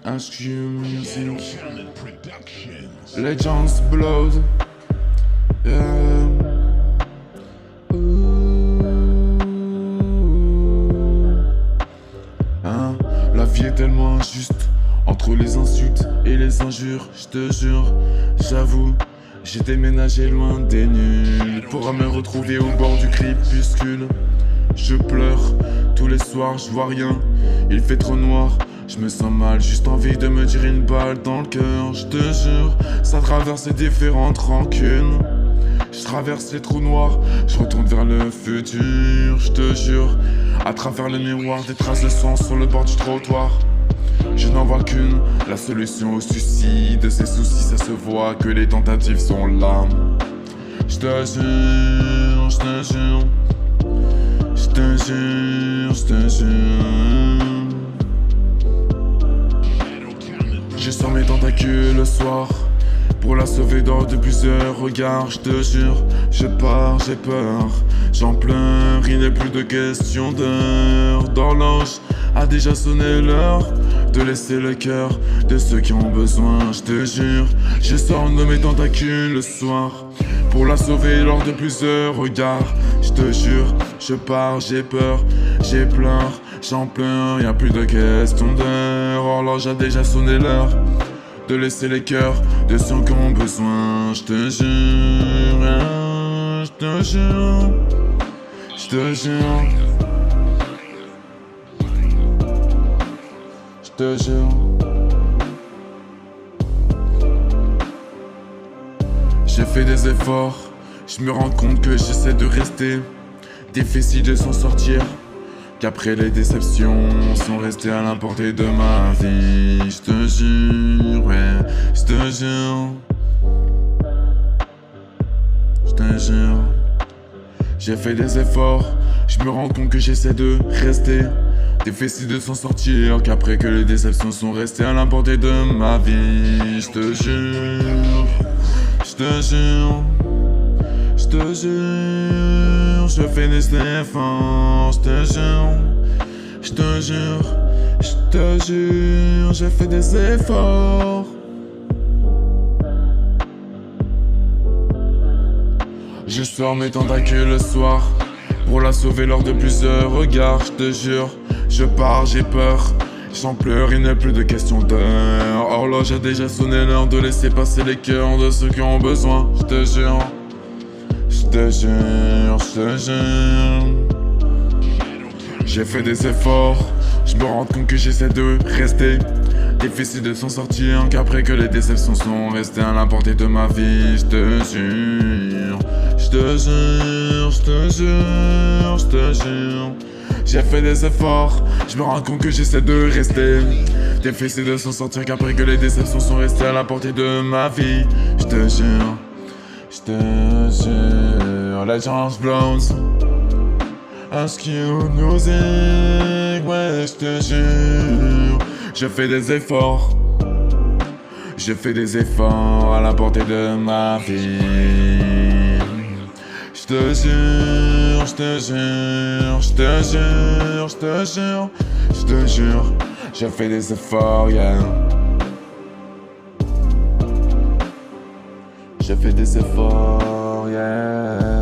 HQ Music Legends Blood. Yeah. La vie est tellement injuste, entre les insultes et les injures. Je te jure, j'avoue, j'ai déménagé loin des nuls pour me retrouver au bord du crépuscule. Je pleure, tous les soirs je vois rien, il fait trop noir, je me sens mal, juste envie de me tirer une balle dans le cœur. Je te jure, ça traverse les différentes rancunes. Je traverse les trous noirs, je retourne vers le futur. Je te jure, à travers le miroir, des traces de sang sur le bord du trottoir. Je n'en vois qu'une, la solution au suicide. Ces soucis, ça se voit que les tentatives sont là. Je te jure, je te jure, je te jure, je te jure. Je sors mes tentacules le soir pour la sauver dans de plusieurs regards. Je te jure, je pars, j'ai peur, j'en pleure, il n'est plus de question d'heure. D'horloge a déjà sonné l'heure de laisser le cœur de ceux qui ont besoin. Je te jure, je sors de mes tentacules le soir pour la sauver lors de plusieurs regards. Je te jure, je pars, j'ai peur, j'ai pleure, j'en pleure, y'a plus de question d'heure. Horloge a déjà sonné l'heure de laisser les cœurs de ceux qui ont besoin. Je te jure, je te jure, je te jure, je te jure. J'ai fait des efforts, je me rends compte que j'essaie de rester. Difficile de s'en sortir, qu'après les déceptions sont restées à la portée de ma vie. Je te jure, ouais, je te jure, je te jure. J'ai fait des efforts, je me rends compte que j'essaie de rester. Difficile de s'en sortir, qu'après que les déceptions sont restées à la portée de ma vie. Je te jure, je te jure, je te jure, je fais des efforts, je te jure, je te jure, je te jure, je fais des efforts. Je sors mes tentacules le soir pour la sauver lors de plusieurs regards. Je te jure, je pars, j'ai peur, j'en pleure, il n'est plus de question d'heure. Horloge a déjà sonné l'heure de laisser passer les cœurs de ceux qui ont besoin. Je te jure, je te jure, je te jure. J'ai fait des efforts, je me rends compte que j'essaie de rester. Difficile de s'en sortir, qu'après que les déceptions sont restées à la portée de ma vie. Je te jure, je te jure, je te jure, je te jure. J'ai fait des efforts, je me rends compte que j'essaie de rester. Difficile de s'en sortir, qu'après que les déceptions sont restées à la portée de ma vie. Je te jure, je te jure. Legends Blows, HQ Music, ouais, je te jure. Je fais des efforts, je fais des efforts à la portée de ma vie. Je te jure, je te jure, je te jure, je te jure, je te jure, je fais des efforts, yeah. Je fais des efforts, yeah.